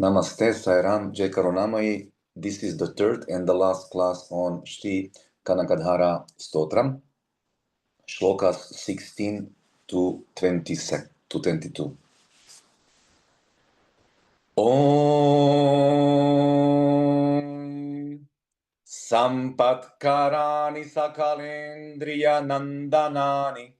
Namaste, Sairam, Jai Karunamayi. This is the third and the last class on Shri Kanakadhara Stotram, Shlokas 16 to 22. Om Sampatkarani Sakalendriya Nandanani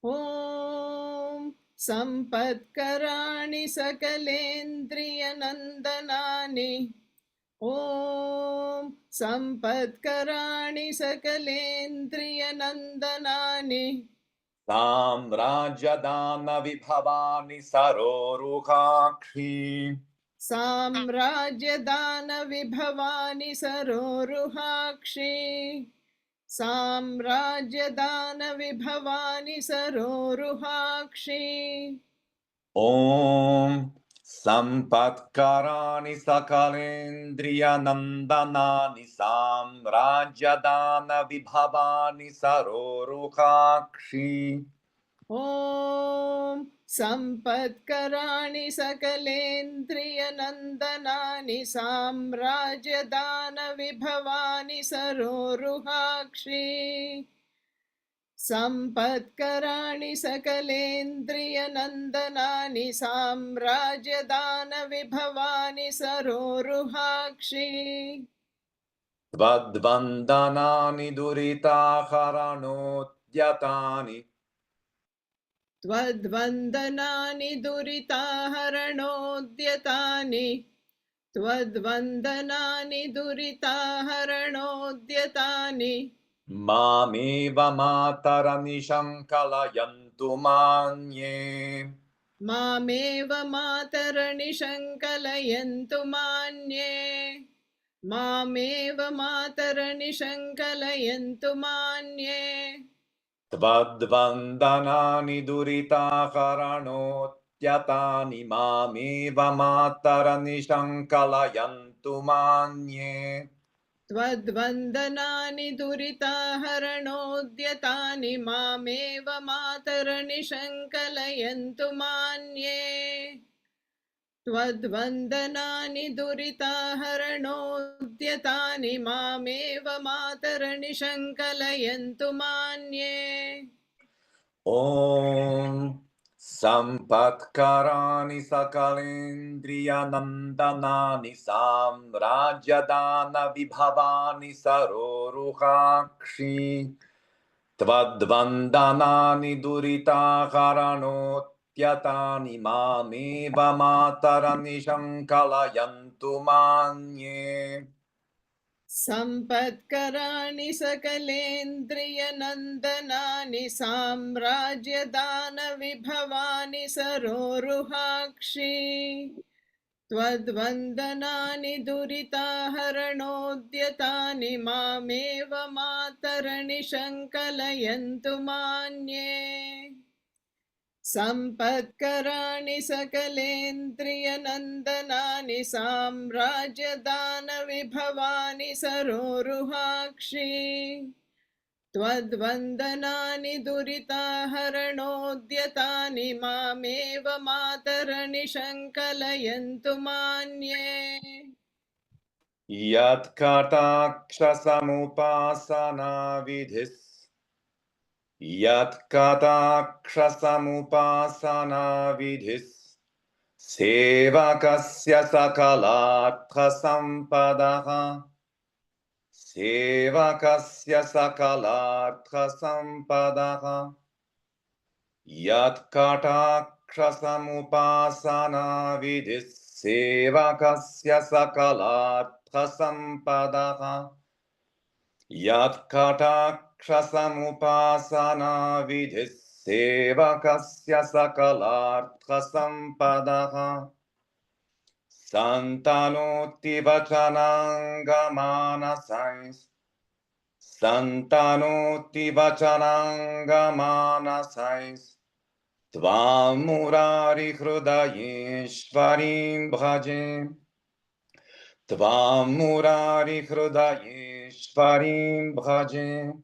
Om Sampatkarani Sakalendriyanandanani Om Sampatkarani Sakalendriyanandanani Samrajadana Vibhavani Sarorukakshi Samrajyadana Vibhavani Saroruhakshi Samrajyadana Vibhavani Saroruhakshi Om Sampatkarani Sakalendriya Nandanani Samrajadana Vibhavani Sarorukakshi Om Sampatkarani Sakalendriyanandanani Samrajyadana Vibhavani Saroruhakshi Sampatkarani Sakalendriyanandanani Samrajyadana Vibhavani Saroruhakshi Tvadvandanani Duritaharanodhyatani Tvadvandanani Duritaharanodhyatani Tvadvandanani Duritaharanodhyatani Mameva Matarani Shankalayantu Manye Mameva Matarani Shankalayantu Manye Mameva Matarani Shankalayantu Manye Tvadvandanani Duritaharanodhyatani Mameva Matarani Shankalayantu Manye Tvadvandanani Duritaharanodhyatani Mameva Matarani Shankalayantu Manye Tvadvandanani Duritaharanodhyatani Mameva Matarani Shankalayantu Manye Om Sampatkarani Sakalendriya Nandanani Samrajadana Vibhavani Saroruhakshi Tvadvandanani Duritaharanodhyatani Mameva Matarani Shankalayantu Manye Sampatkarani Sakalendriyanandanani Samrajyadana Vibhavani Saroruhakshi Tvadvandanani Duritaharanodhyatani Mameva Matarani Shankalayantu Manye Sampatkarani Sakalendriyanandanani Samrajyadana Vibhavani Saroruhakshi Tvadvandanani Duritaharanodhyatani Mameva Matarani Shankalayantu Manye Yatkatakshasамупасана vidhis Yatkatakshasамупасана vidhis Sevakasya sakalartha sampadaha Sevakasya sakalartha sampadaha Yatkatakshasамупасана vidhis Sevakasya sakalartha sampadaha Yatkatakshasамупасана vidhis Sevakasya sakalartha sampadaha Santanoti vachanangamanasais Santanoti vachanangamanasais Tvam murari hrudayeshvarim bhajem Tvam murari hrudayeshvarim bhajem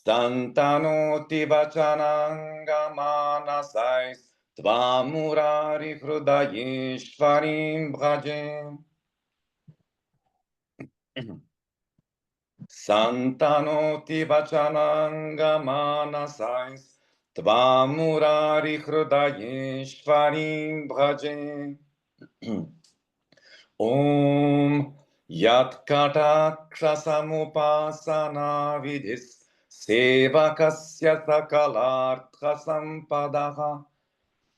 Santanoti vachanangamanasais Tvam murari hrudayeshvarim bhaje. Santanoti vachanangamanasais Tvam murari hrudayeshvarim bhaje. Om Yat Katakshasamupasana Vidhis Sevakasya Sakalartha Sampadaha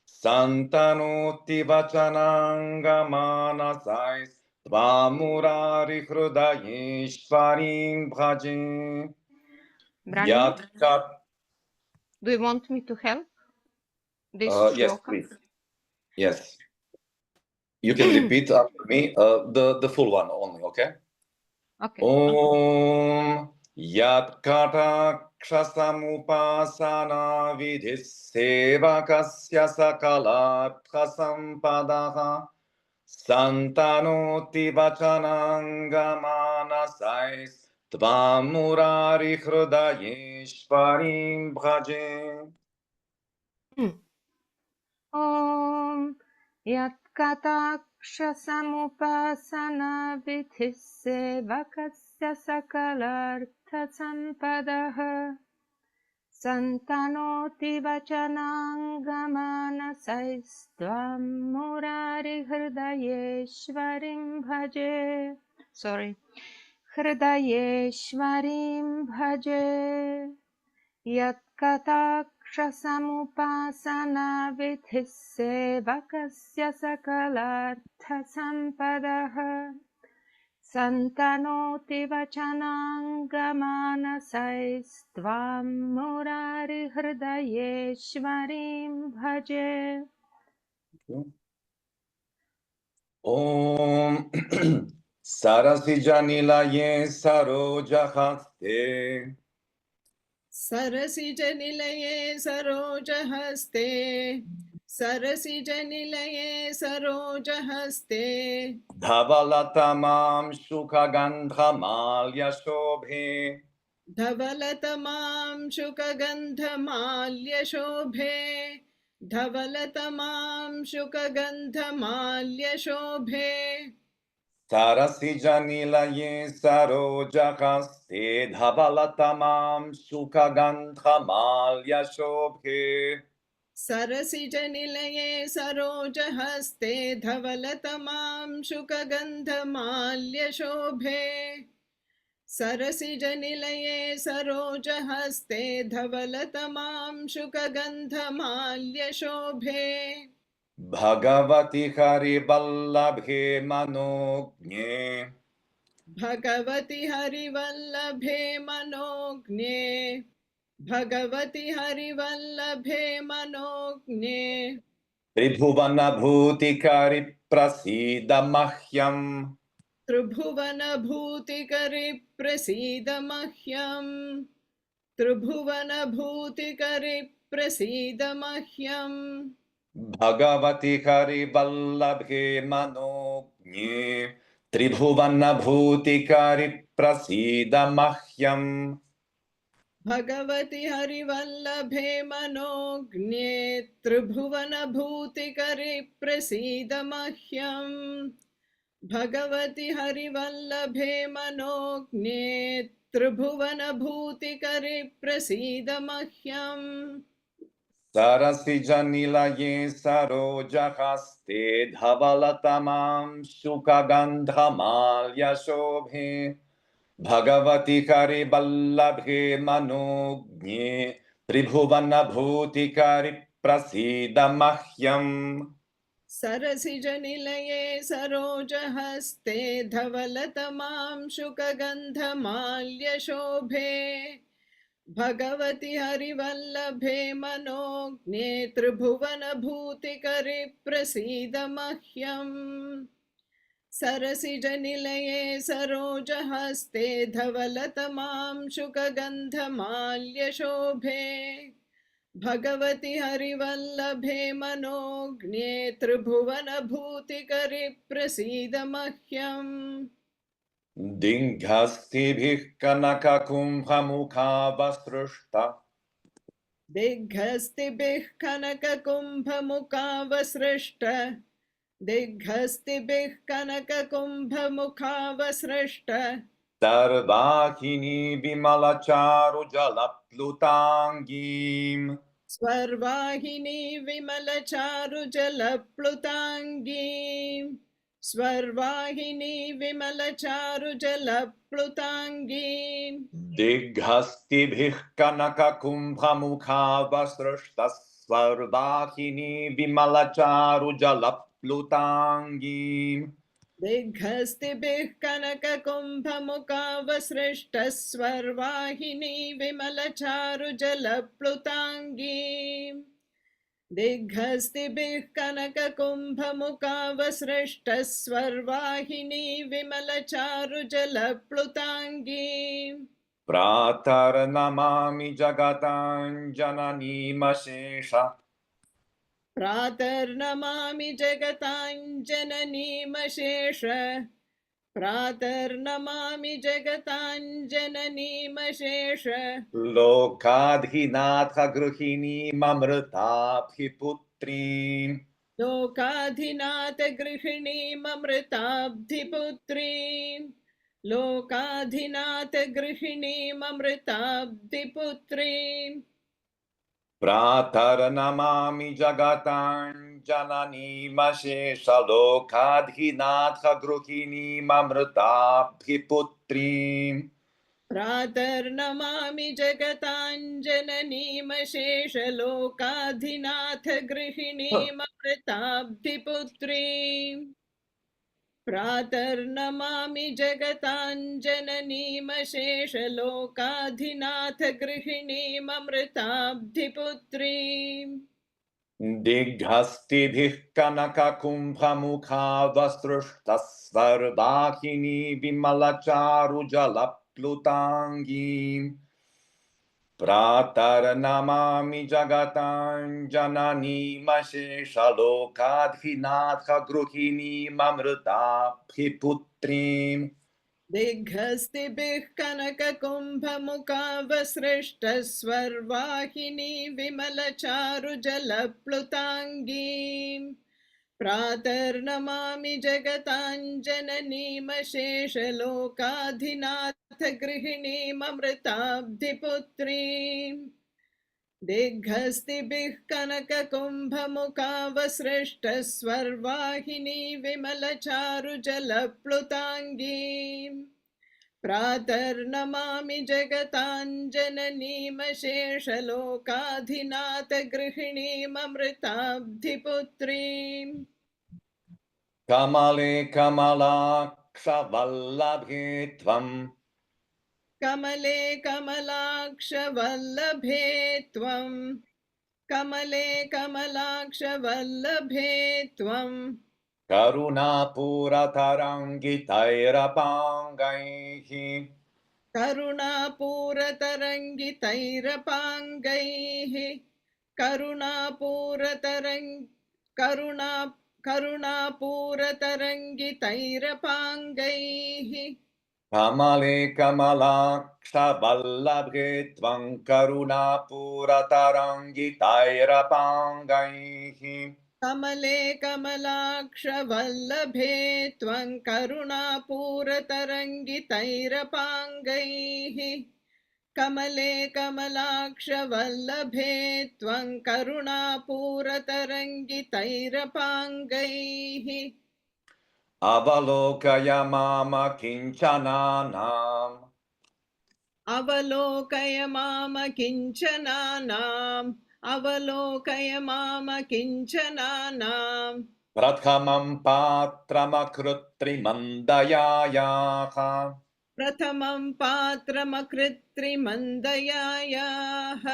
Santanoti Vachanangamanasais Tvamurari Hrudayeshvarim Bhaje. Brani, Yat Kat. do you want me to help this Yes, shloka? please. Yes. You can repeat after me the full one only, okay? Okay. Om Yat Katakshasamupasana Vidhis Sevakasya Sakalartha Sampadaha Santanoti Vachanangamanasais Tvam Murari Hrudayeshvarim Bhaje. Om Yat Katakshasamupasana Vidhis Sevakasya Sakalartha Sampadaha Santanoti Vachanangamanasais Murari Hridayeshvarim Bhaje. Sorry. Hridayeshvarim Bhaje. Yat Katakshasamupasana Vidhis Sevakasya Sakalartha Sampadaha Santanoti Vachanangamanasais Tvam Murari Hridayeshvarim Bhaje. Om Sarasijanilaye Sarojahaste सरसिजनिलये सरोजहस्ते सरसिजनिलये सरोजहस्ते Dhavalatamam Shukagandhamalya Shobhe धवलतमां शुकगन्धमाल्यशोभे धवलतमां शुकगन्धमाल्यशोभे Sarasijanilaye Sarojahaste Dhavalatamam Shukagandhamalya Shobhe सरसिजनिलये सरोजहस्ते धवलतमां शुकगन्धमाल्यशोभे सरसिजनिलये सरोजहस्ते धवलतमां शुकगन्धमाल्यशोभे Bhagavati Harivallabhe Manogne भगवति हरिवल्लभे मनोज्ञे भगवति हरिवल्लभे मनोज्ञे Tribhuvana Bhutikari Prasida Mahyam त्रिभुवनभूतिकरि प्रसीद मह्यम् त्रिभुवनभूतिकरि प्रसीद मह्यम् Bhagavati Harivallabhe Manogne Tribhuvana Bhutikari Prasida Mahyam भगवति हरिवल्लभे मनोज्ञे त्रिभुवनभूतिकरि प्रसीद मह्यम् भगवति हरिवल्लभे मनोज्ञे त्रिभुवनभूतिकरि प्रसीद मह्यम् Sarasijanilaye Sarojahaste Dhavalatamam Shukagandhamalya Shobhe Bhagavati Harivallabhe Manogne Tribhuvana Bhutikari Prasida Mahyam सरसिजनिलये सरोजहस्ते धवलतमां शुकगन्धमाल्यशोभे भगवति हरिवल्लभे मनोज्ञे त्रिभुवनभूतिकरि प्रसीद मह्यम् सरसिजनिलये सरोजहस्ते धवलतमां शुकगन्धमाल्यशोभे भगवति हरिवल्लभे मनोज्ञे त्रिभुवनभूतिकरि प्रसीद मह्यम् Dinghastibhih Kanakakumbhamukha Vasrushta दिग्हस्तिभिः कनककुम्भमुखावसृष्ट दिग्हस्तिभिः कनककुम्भमुखावसृष्ट सर्वाहिनी विमलचारुजलप्लुताङ्गीम् स्वर्वाहिनी विमलचारुजलप्लुताङ्गीं स्वर्वाहिनी विमलचारुजलप्लुताङ्गीं दिग्हस्तिभिः कनककुम्भमुखावसृष्टः सर्वाहिनी विमलचारुजलप्लुताङ्गीम् दिग्हस्तिभिः कनककुम्भमुखावसृष्टः स्वर्वाहिनी विमलचारुजलप्लुताङ्गीं दिग्हस्तिभिः कनककुम्भमुखावसृष्टः स्वर्वाहिनी विमलचारुजलप्लुताङ्गीं प्रातर्नमामि जगताञ्जननीमशेष प्रातर्नमामि जगताञ्जननीमशेष प्रातर्नमामि जगताञ्जननीमशेष लोकाधिनाथ गृहिणीममृताभिपुत्रीम् लोकाधिनाथ गृहिणीममृताब्धिपुत्रीं लोकाधिनाथ गृहिणीममृताब्धिपुत्रीं प्रातर्नमामि जगताञ्जननीमशेष लोकाधिनाथ गृहिणीममृताभिपुत्रीम् प्रातर्नमामि जगताञ्जननीमशेषलोकाधिनाथ गृहिणीममृताब्धिपुत्रीं प्रातर्नमामि जगताञ्जननीमशेषलोकाधिनाथ गृहिणीममृताब्धिपुत्रीं दिग्हस्तिभिः कनककुम्भमुखावसृष्टः सर्वाहिनी विमलचारुजलप्लुताङ्गीम् प्रातर्नमामि जगताञ्जननीमशेष लोकाधिनाथ गृहिणीममृताभिपुत्रीम् दिग्हस्तिभिः कनककुम्भमुखावसृष्टः स्वर्वाहिनी विमलचारुजलप्लुताङ्गीं प्रातर्नमामि जगताञ्जननीमशेषलोकाधिनाथ गृहिणीममृताब्धिपुत्रीं दिग्हस्तिभिः कनककुम्भमुखावसृष्टः स्वर्वाहिनी विमलचारुजलप्लुताङ्गीं प्रातर्नमामि जगताञ्जननीमशेषलोकाधिनाथ गृहिणीममृताब्धिपुत्रीं कमले कमलाक्षवल्लभे त्वम् कमले कमलाक्षवल्लभे त्वं कमले कमलाक्षवल्लभे त्वं करुणापूरतरङ्गितैरपाङ्गैः करुणापूरतरङ्गितैरपाङ्गैः करुणापूरतरङ्गितैरपाङ्गैः कमले कमलाक्षवल्लभे त्वं करुणापूरतरङ्गितैरपाङ्गैः कमले कमलाक्षवल्लभे त्वं करुणापूरतरङ्गितैरपाङ्गैः कमले कमलाक्षवल्लभे त्वं करुणापूरतरङ्गितैरपाङ्गैः अवलोकय मामकिञ्चनानाम् अवलोकय मामकिञ्चनानाम् अवलोकय मामकिञ्चनानां प्रथमं पात्रमकृत्रिमन्दयायाः प्रथमं पात्रमकृत्रिमन्दयायाः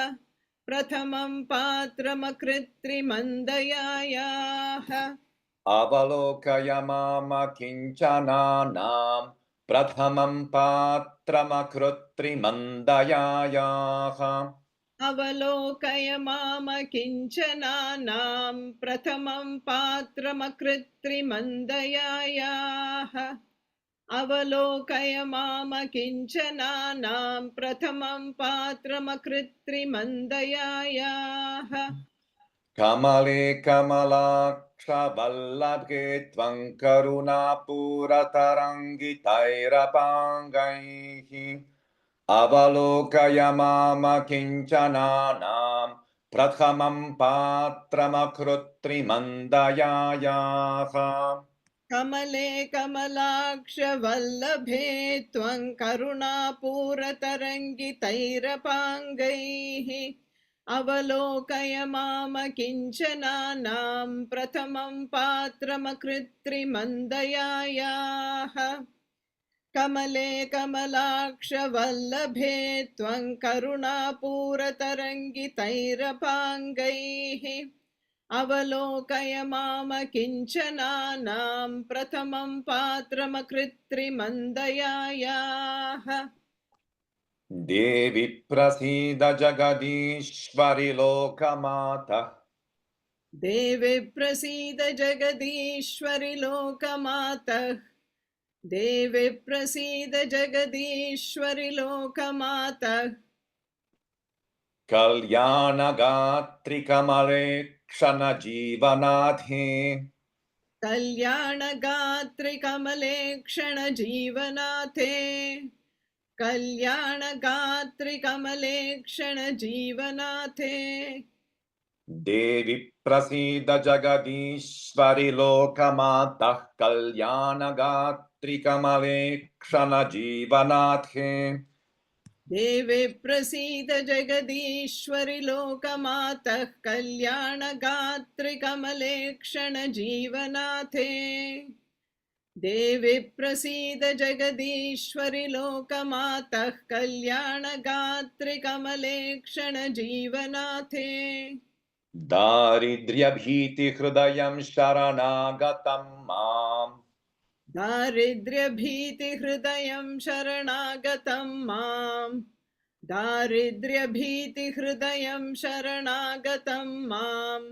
प्रथमं पात्रमकृत्रिमन्दयायाः अवलोकय मामकिञ्चनानाम् प्रथमं पात्रमकृत्रिमन्दयायाः अवलोकय मामकिञ्चनानां प्रथमं पात्रमकृत्रिमन्दयायाः अवलोकय माम किञ्चनानां प्रथमं पात्रमकृत्रिमन्दयायाः कमले कमलाक्षवल्लभे त्वं करुणापूरतरङ्गितैरपाङ्गैः अवलोकय माम किञ्चनानां प्रथमं पात्रमकृत्रिमन्दयायाः कमले कमलाक्षवल्लभे त्वं करुणापूरतरङ्गितैरपाङ्गैः अवलोकय माम किञ्चनानां प्रथमं पात्रमकृत्रिमन्दयायाः कमले कमलाक्षवल्लभे त्वं करुणापूरतरङ्गितैरपाङ्गैः अवलोकय माम किञ्चनानां प्रथमं पात्रमकृत्रिमन्दयायाः देवि प्रसीद जगदीश्वरि लोकमातः देवी प्रसीद जगदीश्वरि लोकमातः देवी प्रसीद जगदीश्वरि लोकमातः कल्याणगात्रिकमले क्षणजीवनाथे कल्याणगात्रि कमले क्षणजीवनाथे कल्याणगात्रि कमले क्षणजीवनाथे देवि प्रसीद जगदीश्वरि लोकमातः कल्याणगात्रिकमले क्षणजीवनाथे देवी प्रसीद जगदीश्वरि लोकमातः कल्याणगात्रि कमले क्षणजीवनाथे देवी प्रसीद जगदीश्वरि लोकमातः कल्याणगात्रि कमले क्षणजीवनाथे दारिद्र्यभीतिहृदयं शरणागतं माम् दारिद्र्यभीतिहृदयं शरणागतं माम् दारिद्र्यभीतिहृदयं शरणागतं माम्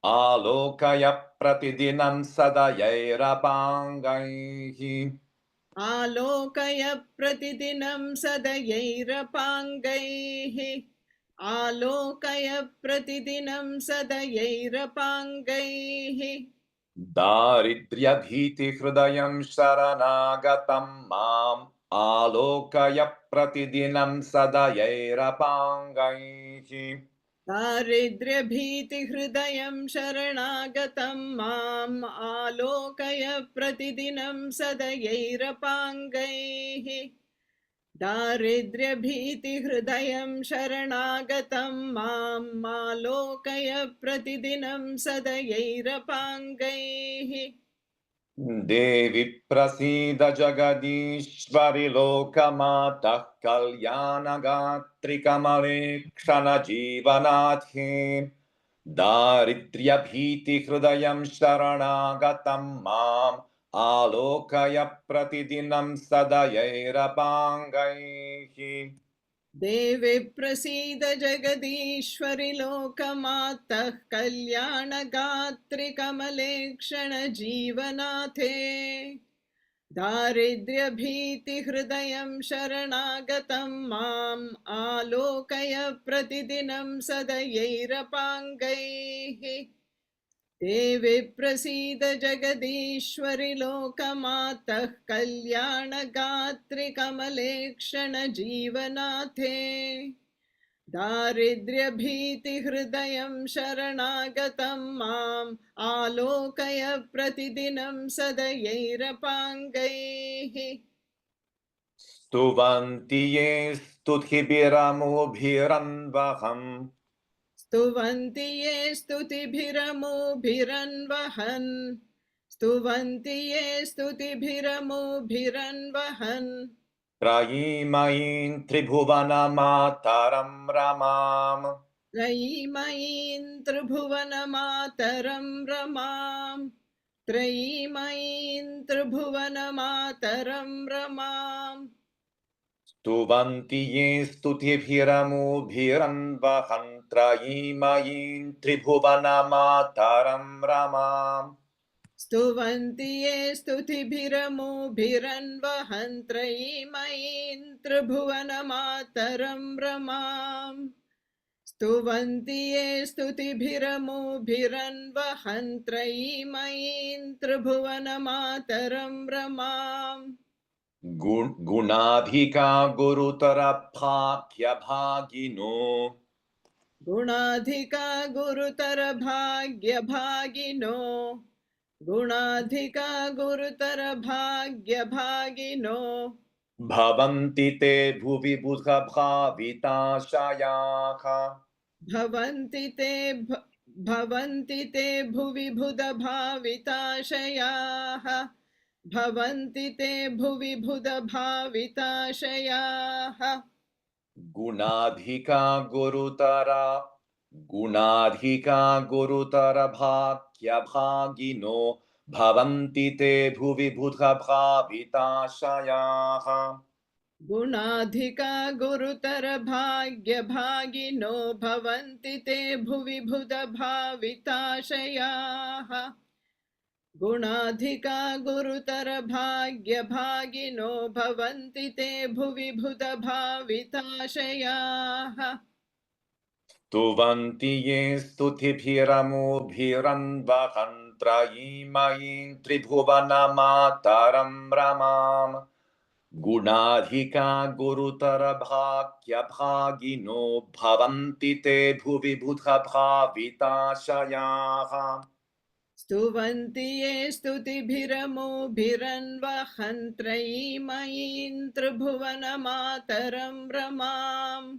आलोकय प्रतिदिनं सदयैरपाङ्गैः आलोकय प्रतिदिनं सदयैरपाङ्गैः आलोकय प्रतिदिनं सदयैरपाङ्गैः दारिद्र्यभीतिहृदयं शरणागतं माम् आलोकय प्रतिदिनं सदयैरपाङ्गैः दारिद्र्यभीतिहृदयं शरणागतं माम् आलोकय प्रतिदिनं सदयैरपाङ्गैः दारिद्र्यभीतिहृदयं शरणागतं माम् आलोकय प्रतिदिनं सदयैरपाङ्गैः देवि प्रसीद जगदीश्वरि लोकमातः कल्याणगात्रिकमले क्षणजीवनाथे दारिद्र्यभीतिहृदयं शरणागतं माम् आलोकय प्रतिदिनं सदयैरपाङ्गैः देवी प्रसीद जगदीश्वरि लोकमातः कल्याणगात्रि कमले क्षणजीवनाथे दारिद्र्यभीतिहृदयं शरणागतं माम् आलोकय प्रतिदिनं सदयैरपाङ्गैः देवी प्रसीद जगदीश्वरि लोकमातः कल्याणगात्रि कमले क्षणजीवनाथे दारिद्र्यभीतिहृदयं शरणागतं माम् आलोकय प्रतिदिनं सदयैरपाङ्गैः स्तुवन्ति ये स्तुतिभिरमुभिरन्वहम् स्तुवन्ति ये स्तुतिभिरमुभिरन्वहन् स्तुवन्ति ये स्तुतिभिरमुभिरन्वहन् त्रयीमयीं त्रिभुवनमातरं रमाम् त्रयीमयीं त्रिभुवनमातरं रमाम् त्रयीमयीं त्रिभुवनमातरं रमाम् स्तुवन्ति ये स्तुतिभिरमुभिरन्वहन् त्रयीमयीं त्रिभुवनमातरं रमाम् स्तुवन्ति ये स्तुतिभिरमुभिरन्वहन् त्रयीमयीं त्रिभुवनमातरं रमाम् स्तुवन्ति ये स्तुतिभिरमुभिरन्वहन् त्रयीमयीं त्रिभुवनमातरं रमाम् गुणाधिका गुरुतरभाग्यभागिनो गुणाधिका गुरुतरभाग्यभागिनो गुणाधिका गुरुतरभाग्यभागिनो भवन्ति ते भुवि बुधभाविताशयाः भवन्ति ते भुवि बुधभाविताशयाः भवन्ति ते भुवि बुधभाविताशयाः गुणाधिका गुरुतरभाग्यभागिनो भवन्ति ते भुवि बुधभाविताशयाः गुणाधिका गुरुतरभाग्यभागिनो भवन्ति ते भुवि बुधभाविताशयाः गुणाधिका गुरुतरभाग्यभागिनो भवन्ति ते भुवि बुधभाविताशयाः स्तुवन्ति ये स्तुतिभिरमुभिरन्वहन् त्रयीमयीं त्रिभुवनमातरं रमाम् गुणाधिका गुरुतरभाग्यभागिनो भवन्ति ते भुवि बुधभाविताशयाः स्तुवन्ति ये स्तुतिभिरमुभिरन्वहन् त्रयीमयीं त्रिभुवनमातरं रमाम्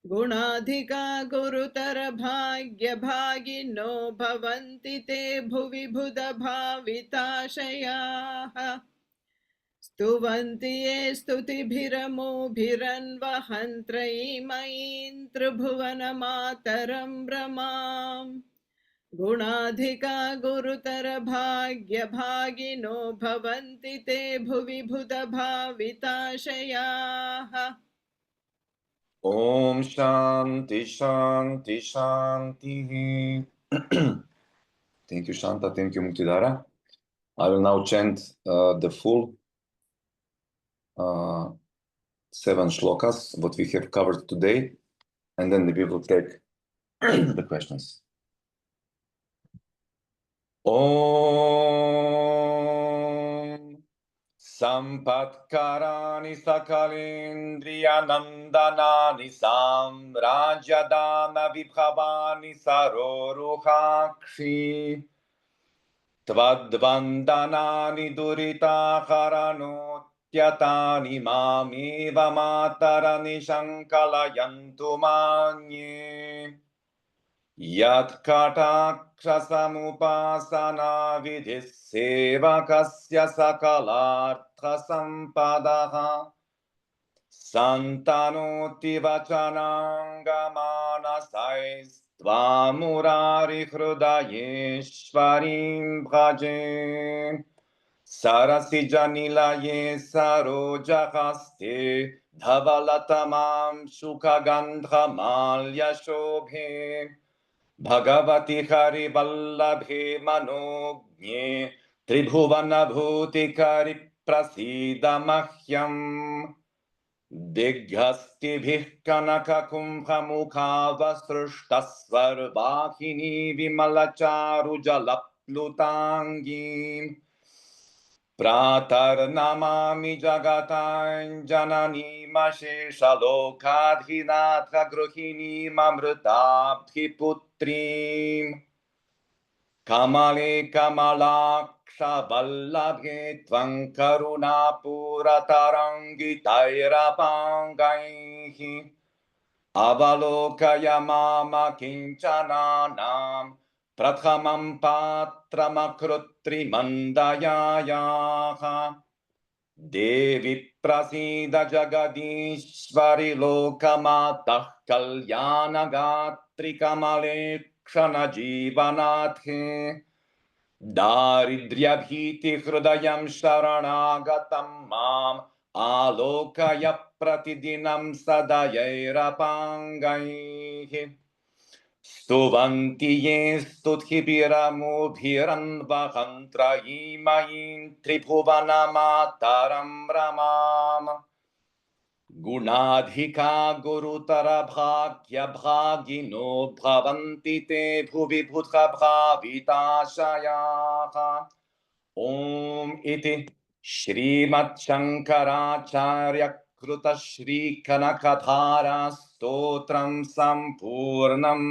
गुणाधिका गुरुतरभाग्यभागिनो भवन्ति ते भुवि बुधभाविताशयाः स्तुवन्ति ये स्तुतिभिरमुभिरन्वहन् त्रयीमयीं त्रिभुवनमातरं रमाम् गुणाधिका गुरुतरभाग्यभागिनो भवन्ति ते भुवि बुधभाविताशयाः Om Shanti Shanti Shanti. Thank you, Shanta. Thank you, Muktidara. I will now chant the full 7 shlokas, what we have covered today, and then we will take the questions. Om Sampatkarani Sakalindriyanandanani Samrajadana Vibhavani Saroruhakshi Tvadvandanani Duritaharanottyatani Mamiva Matarani Shankalayantu Manye Yat Katakshasamupasana vidhis sevakasya sakalartha sampadaha santanoti vachanangamanasaitvamurari hrudayeshvarim bhaje sarasijanilaye sarojahaste dhavalatamam shukagandhamalya shobhe Bhagavati Hari Vallabhe Manognye Tribhuvana Bhutikari Prasida Mahyam Dighastibhih Kanaka Kumbha Mukha Vasrushtasvarvahini Vimalacharu Jalaplutangi Pratar Namami Jagatan Janani Mashesha Lokadhinatha Gruhini Mamrutabhi Putrim Kamale Kamalaksha Vallabhe Tvam Karuna Puratarangi Tairapangaihi Avalokaya Mama Kinchananam Prathamam Patramakrutri Mandayayaha Devi Prasida Jagadishvari Lokamatah Kalyana Gatri Kamale Kshana Jivanathe Daridrya Bhiti Hrudayam Sharanagatam Mam Alokaya Pratidinam Sadayairapangaihi स्तुवन्ति ये स्तुतिभिरमुभिरन्वहं त्रयीमयीं त्रिभुवनमातरं रमाम् गुणाधिका गुरुतरभाग्यभागिनो भवन्ति ते भुवि भूतभाविताशयाः ॐ इति श्रीमच्छङ्कराचार्यकृत श्रीकनकधारास्तोत्रं सम्पूर्णम्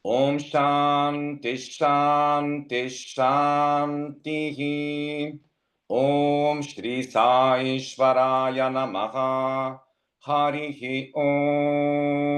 ॐ शान्ति शान्ति शान्तिः ॐ श्री साईश्वराय नमः हरिः ॐ